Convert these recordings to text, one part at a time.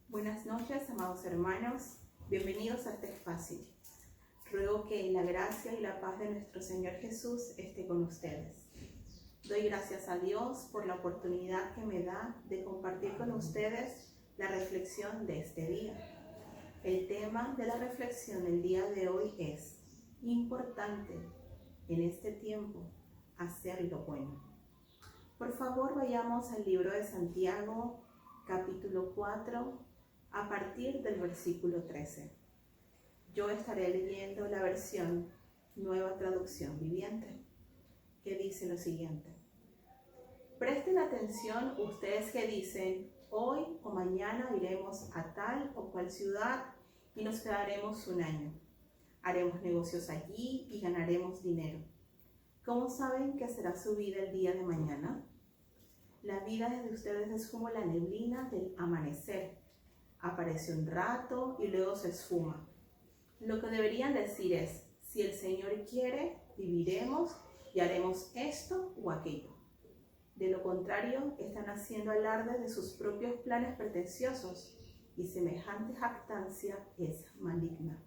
Buenas noches, amados hermanos. Bienvenidos a este espacio. Ruego que la gracia y la paz de nuestro Señor Jesús esté con ustedes. Doy gracias a Dios por la oportunidad que me da de compartir con ustedes la reflexión de este día. El tema de la reflexión del día de hoy es: importante en este tiempo hacer lo bueno. Por favor, vayamos al libro de Santiago, capítulo 4, a partir del versículo 13. Yo estaré leyendo la versión Nueva Traducción Viviente, que dice lo siguiente: presten atención ustedes que dicen, hoy o mañana iremos a tal o cual ciudad y nos quedaremos un año. Haremos negocios allí y ganaremos dinero. ¿Cómo saben que será su vida el día de mañana? La vida de ustedes es como la neblina del amanecer. Aparece un rato y luego se esfuma. Lo que deberían decir es: si el Señor quiere, viviremos y haremos esto o aquello. De lo contrario, están haciendo alarde de sus propios planes pretenciosos y semejante jactancia es maligna.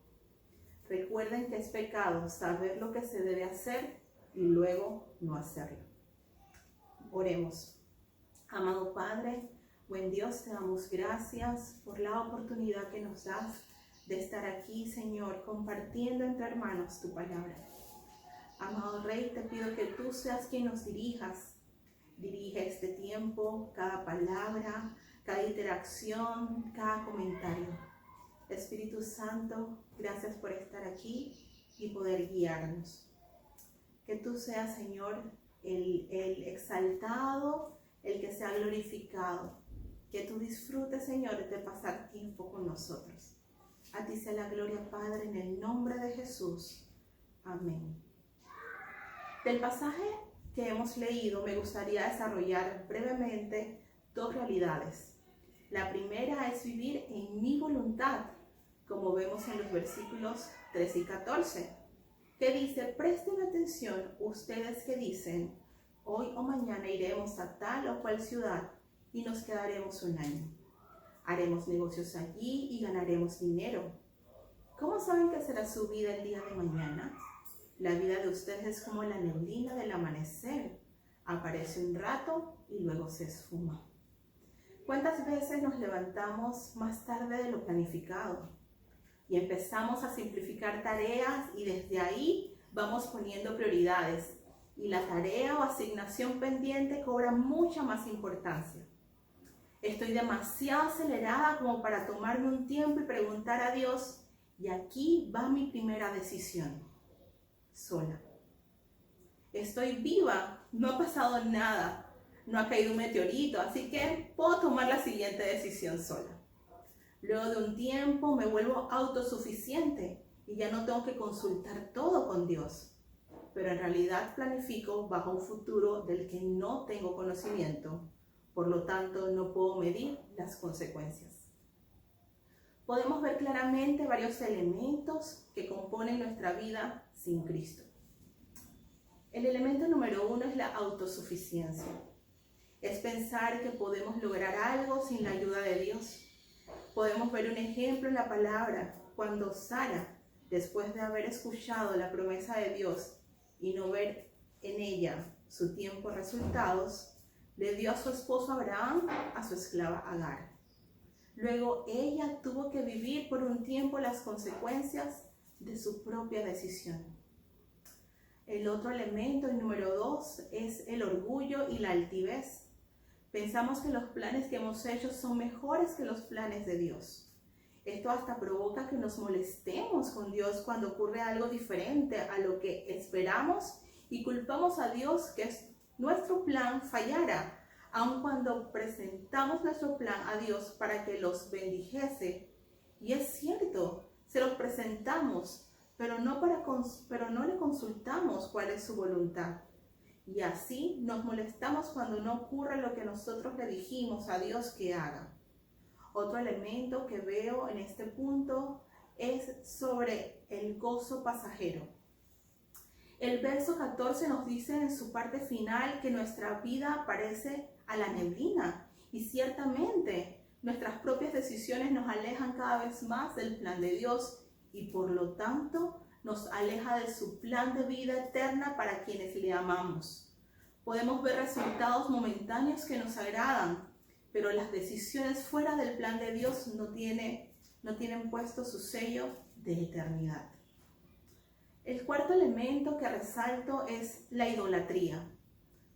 Recuerden que es pecado saber lo que se debe hacer y luego no hacerlo. Oremos. Amado Padre, buen Dios, te damos gracias por la oportunidad que nos das de estar aquí, Señor, compartiendo entre hermanos tu palabra. Amado Rey, te pido que tú seas quien nos dirijas. Dirige este tiempo, cada palabra, cada interacción, cada comentario. Espíritu Santo, gracias por estar aquí y poder guiarnos. Que tú seas, Señor, el exaltado, el que sea glorificado. Que tú disfrutes, Señor, de pasar tiempo con nosotros. A ti sea la gloria, Padre, en el nombre de Jesús. Amén. Del pasaje que hemos leído, me gustaría desarrollar brevemente dos realidades. La primera es vivir en mi voluntad, como vemos en los versículos 13 y 14, que dice: presten atención ustedes que dicen, hoy o mañana iremos a tal o cual ciudad y nos quedaremos un año. Haremos negocios allí y ganaremos dinero. ¿Cómo saben que será su vida el día de mañana? La vida de ustedes es como la neblina del amanecer. Aparece un rato y luego se esfuma. ¿Cuántas veces nos levantamos más tarde de lo planificado y empezamos a simplificar tareas y desde ahí vamos poniendo prioridades y la tarea o asignación pendiente cobra mucha más importancia? Estoy demasiado acelerada como para tomarme un tiempo y preguntar a Dios, y aquí va mi primera decisión, sola. Estoy viva, no ha pasado nada, no ha caído un meteorito, así que puedo tomar la siguiente decisión sola. Luego de un tiempo me vuelvo autosuficiente y ya no tengo que consultar todo con Dios. Pero en realidad planifico bajo un futuro del que no tengo conocimiento, por lo tanto no puedo medir las consecuencias. Podemos ver claramente varios elementos que componen nuestra vida sin Cristo. El elemento número 1 es la autosuficiencia. Es pensar que podemos lograr algo sin la ayuda de Dios. Podemos ver un ejemplo en la palabra cuando Sara, después de haber escuchado la promesa de Dios y no ver en ella su tiempo resultados, le dio a su esposo Abraham a su esclava Agar. Luego ella tuvo que vivir por un tiempo las consecuencias de su propia decisión. El otro elemento, el número 2, es el orgullo y la altivez. Pensamos que los planes que hemos hecho son mejores que los planes de Dios. Esto hasta provoca que nos molestemos con Dios cuando ocurre algo diferente a lo que esperamos y culpamos a Dios que nuestro plan fallara, aun cuando presentamos nuestro plan a Dios para que los bendijese. Y es cierto, se los presentamos, pero no le consultamos cuál es su voluntad. Y así nos molestamos cuando no ocurre lo que nosotros le dijimos a Dios que haga. Otro elemento que veo en este punto es sobre el gozo pasajero. El verso 14 nos dice en su parte final que nuestra vida parece a la neblina. Y ciertamente nuestras propias decisiones nos alejan cada vez más del plan de Dios y por lo tanto nos aleja de su plan de vida eterna para quienes le amamos. Podemos ver resultados momentáneos que nos agradan, pero las decisiones fuera del plan de Dios no tienen puesto su sello de eternidad. El cuarto elemento que resalto es la idolatría.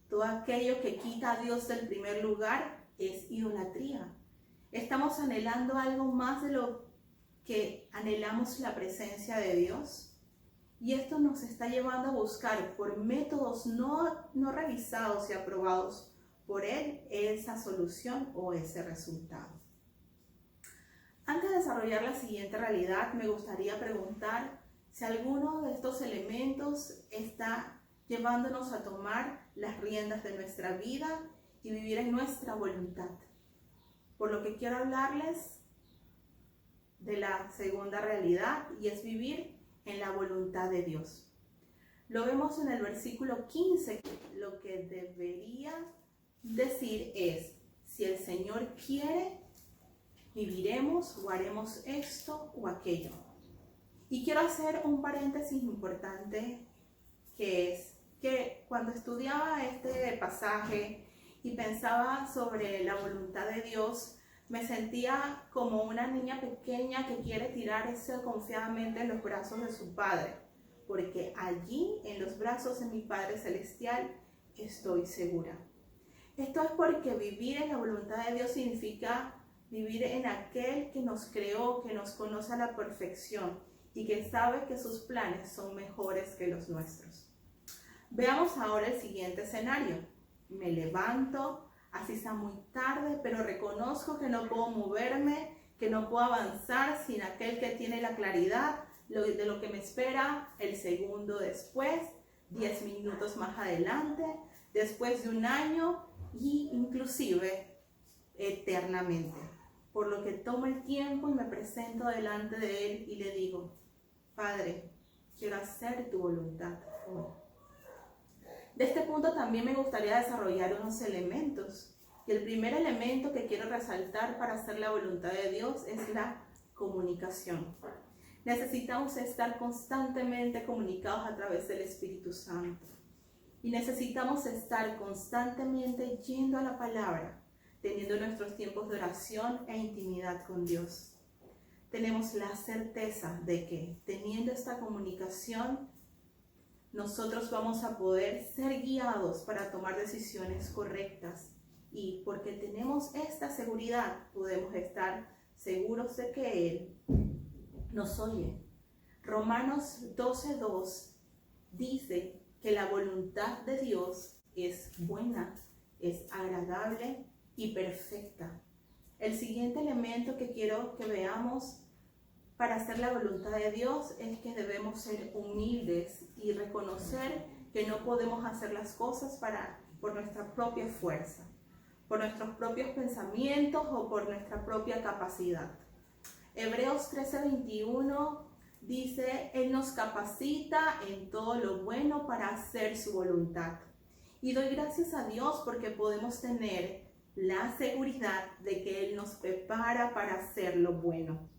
Todo aquello que quita a Dios del primer lugar es idolatría. Estamos anhelando algo más de lo que anhelamos la presencia de Dios. Y esto nos está llevando a buscar por métodos no revisados y aprobados por Él esa solución o ese resultado. Antes de desarrollar la siguiente realidad, me gustaría preguntar si alguno de estos elementos está llevándonos a tomar las riendas de nuestra vida y vivir en nuestra voluntad. Por lo que quiero hablarles de la segunda realidad y es vivir en la voluntad de Dios. Lo vemos en el versículo 15. Lo que debería decir es: si el Señor quiere, viviremos o haremos esto o aquello. Y quiero hacer un paréntesis importante, que es que cuando estudiaba este pasaje y pensaba sobre la voluntad de Dios, me sentía como una niña pequeña que quiere tirarse confiadamente en los brazos de su Padre, porque allí, en los brazos de mi Padre Celestial, estoy segura. Esto es porque vivir en la voluntad de Dios significa vivir en aquel que nos creó, que nos conoce a la perfección y que sabe que sus planes son mejores que los nuestros. Veamos ahora el siguiente escenario. Me levanto, así sea muy tarde, pero reconozco que no puedo moverme, que no puedo avanzar sin aquel que tiene la claridad de lo que me espera el segundo después, 10 minutos más adelante, después de un año y inclusive eternamente. Por lo que tomo el tiempo y me presento delante de Él y le digo: Padre, quiero hacer tu voluntad hoy. De este punto también me gustaría desarrollar unos elementos. Y el primer elemento que quiero resaltar para hacer la voluntad de Dios es la comunicación. Necesitamos estar constantemente comunicados a través del Espíritu Santo. Y necesitamos estar constantemente yendo a la palabra, teniendo nuestros tiempos de oración e intimidad con Dios. Tenemos la certeza de que teniendo esta comunicación, nosotros vamos a poder ser guiados para tomar decisiones correctas. Y porque tenemos esta seguridad, podemos estar seguros de que Él nos oye. Romanos 12:2 dice que la voluntad de Dios es buena, es agradable y perfecta. El siguiente elemento que quiero que veamos para hacer la voluntad de Dios es que debemos ser humildes y reconocer que no podemos hacer las cosas por nuestra propia fuerza, por nuestros propios pensamientos o por nuestra propia capacidad. Hebreos 13:21 dice: Él nos capacita en todo lo bueno para hacer su voluntad. Y doy gracias a Dios porque podemos tener la seguridad de que Él nos prepara para hacer lo bueno.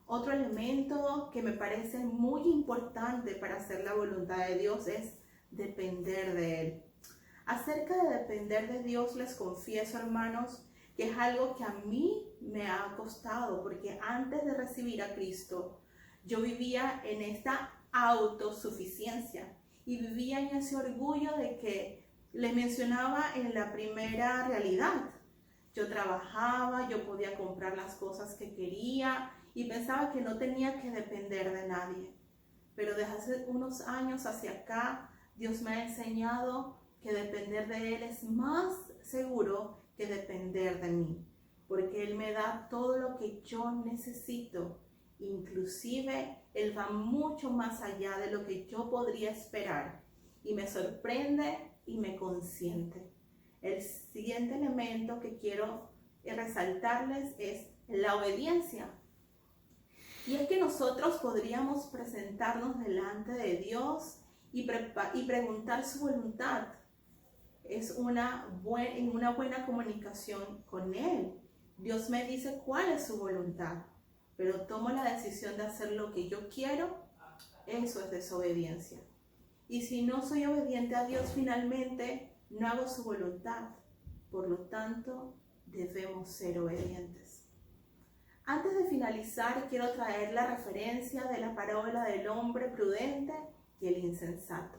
Otro elemento que me parece muy importante para hacer la voluntad de Dios es depender de Él. Acerca de depender de Dios, les confieso, hermanos, que es algo que a mí me ha costado, porque antes de recibir a Cristo, yo vivía en esta autosuficiencia y vivía en ese orgullo de que les mencionaba en la primera realidad. Yo trabajaba, yo podía comprar las cosas que quería y pensaba que no tenía que depender de nadie. Pero desde hace unos años hacia acá, Dios me ha enseñado que depender de Él es más seguro que depender de mí, porque Él me da todo lo que yo necesito. Inclusive, Él va mucho más allá de lo que yo podría esperar y me sorprende y me consiente. El siguiente elemento que quiero resaltarles es la obediencia. Y es que nosotros podríamos presentarnos delante de Dios y preguntar su voluntad. Es en una buena comunicación con Él. Dios me dice cuál es su voluntad, pero tomo la decisión de hacer lo que yo quiero, eso es desobediencia. Y si no soy obediente a Dios, finalmente no hago su voluntad. Por lo tanto, debemos ser obedientes. Antes de finalizar, quiero traer la referencia de la parábola del hombre prudente y el insensato.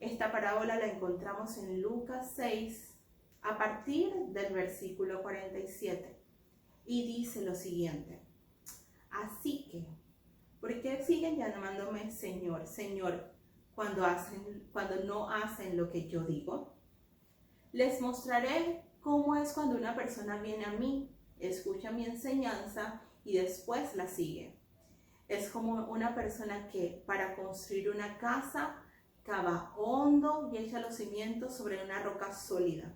Esta parábola la encontramos en Lucas 6, a partir del versículo 47, y dice lo siguiente: así que, ¿por qué siguen llamándome Señor, Señor, cuando no hacen lo que yo digo? Les mostraré cómo es cuando una persona viene a mí, escucha mi enseñanza y después la sigue. Es como una persona que para construir una casa cava hondo y echa los cimientos sobre una roca sólida.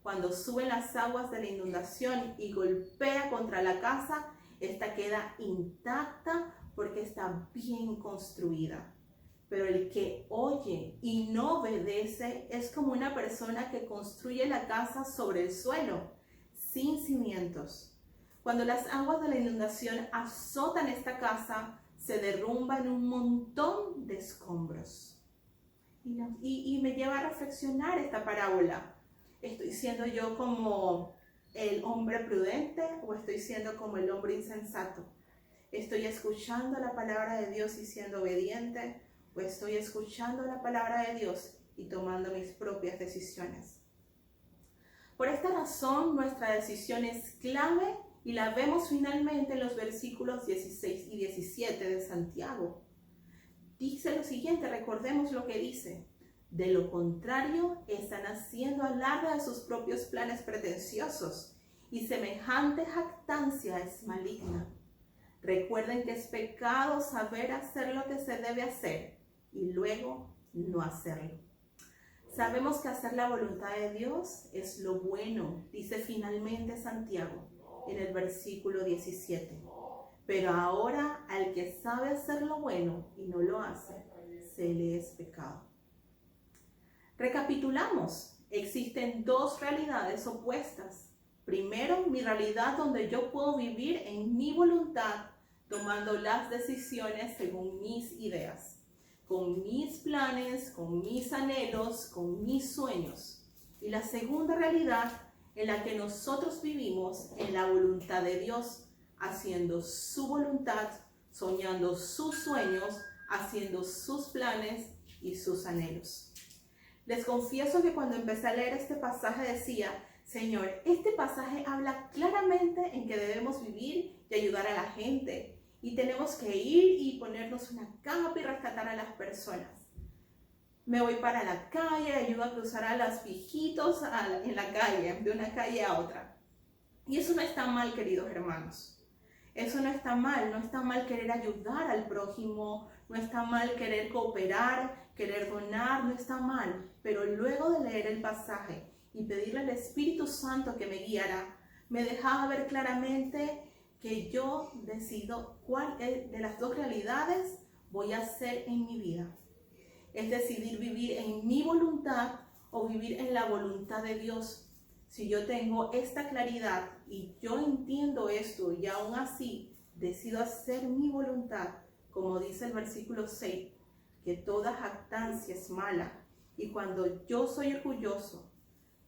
Cuando suben las aguas de la inundación y golpea contra la casa, esta queda intacta porque está bien construida. Pero el que oye y no obedece es como una persona que construye la casa sobre el suelo, sin cimientos. Cuando las aguas de la inundación azotan esta casa, se derrumba en un montón de escombros. Y me lleva a reflexionar esta parábola. ¿Estoy siendo yo como el hombre prudente o estoy siendo como el hombre insensato? ¿Estoy escuchando la palabra de Dios y siendo obediente? ¿O estoy escuchando la palabra de Dios y tomando mis propias decisiones? Por esta razón, nuestra decisión es clave y la vemos finalmente en los versículos 16 y 17 de Santiago. Dice lo siguiente, recordemos lo que dice: de lo contrario, están haciendo alarde de sus propios planes pretenciosos, y semejante jactancia es maligna. Recuerden que es pecado saber hacer lo que se debe hacer y luego no hacerlo. Sabemos que hacer la voluntad de Dios es lo bueno, dice finalmente Santiago en el versículo 17. Pero ahora al que sabe hacer lo bueno y no lo hace, se le es pecado. Recapitulamos, existen dos realidades opuestas. Primero, mi realidad donde yo puedo vivir en mi voluntad, tomando las decisiones según mis ideas, con mis planes, con mis anhelos, con mis sueños. Y la segunda realidad en la que nosotros vivimos en la voluntad de Dios, haciendo su voluntad, soñando sus sueños, haciendo sus planes y sus anhelos. Les confieso que cuando empecé a leer este pasaje decía: Señor, este pasaje habla claramente en que debemos vivir y ayudar a la gente. Y tenemos que ir y ponernos una capa y rescatar a las personas. Me voy para la calle, ayudo a cruzar a los viejitos en la calle, de una calle a otra. Y eso no está mal, queridos hermanos. Eso no está mal querer ayudar al prójimo, no está mal querer cooperar, querer donar, no está mal. Pero luego de leer el pasaje y pedirle al Espíritu Santo que me guiara, me dejaba ver claramente que yo decido cuál de las dos realidades voy a hacer en mi vida. Es decidir vivir en mi voluntad o vivir en la voluntad de Dios. Si yo tengo esta claridad y yo entiendo esto y aún así decido hacer mi voluntad, como dice el versículo 6, que toda jactancia es mala. Y cuando yo soy orgulloso,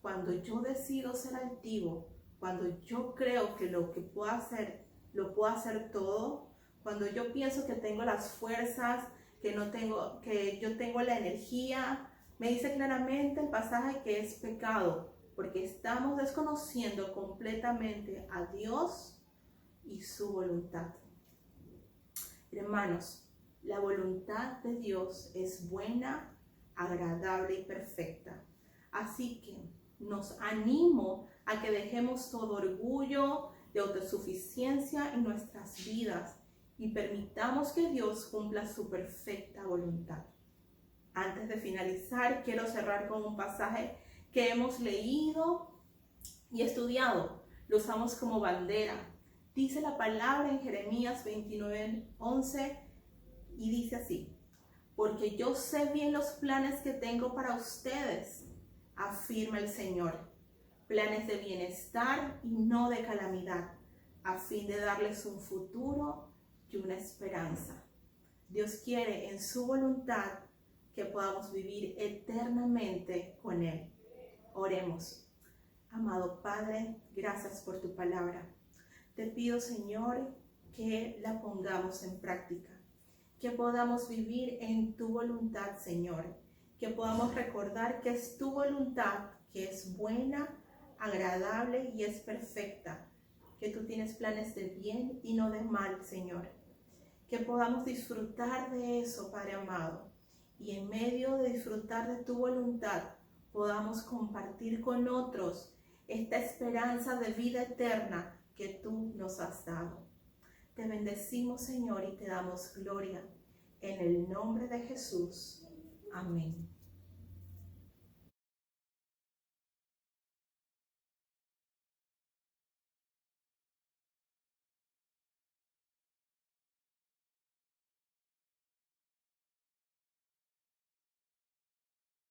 cuando yo decido ser altivo, cuando yo creo que lo que puedo hacer, lo puedo hacer todo, cuando yo pienso que tengo las fuerzas, que yo tengo la energía, me dice claramente el pasaje que es pecado, porque estamos desconociendo completamente a Dios y su voluntad. Hermanos, la voluntad de Dios es buena, agradable y perfecta. Así que nos animo a que dejemos todo orgullo de autosuficiencia en nuestras vidas y permitamos que Dios cumpla su perfecta voluntad. Antes de finalizar, quiero cerrar con un pasaje que hemos leído y estudiado. Lo usamos como bandera. Dice la palabra en Jeremías 29:11 y dice así: porque yo sé bien los planes que tengo para ustedes, afirma el Señor, planes de bienestar y no de calamidad, a fin de darles un futuro y una esperanza. Dios quiere en su voluntad que podamos vivir eternamente con Él. Oremos. Amado Padre, gracias por tu palabra. Te pido, Señor, que la pongamos en práctica, que podamos vivir en tu voluntad, Señor, que podamos recordar que es tu voluntad, que es buena, agradable y es perfecta, que tú tienes planes de bien y no de mal, Señor. Que podamos disfrutar de eso, Padre amado, y en medio de disfrutar de tu voluntad, podamos compartir con otros esta esperanza de vida eterna que tú nos has dado. Te bendecimos, Señor, y te damos gloria. En el nombre de Jesús. Amén.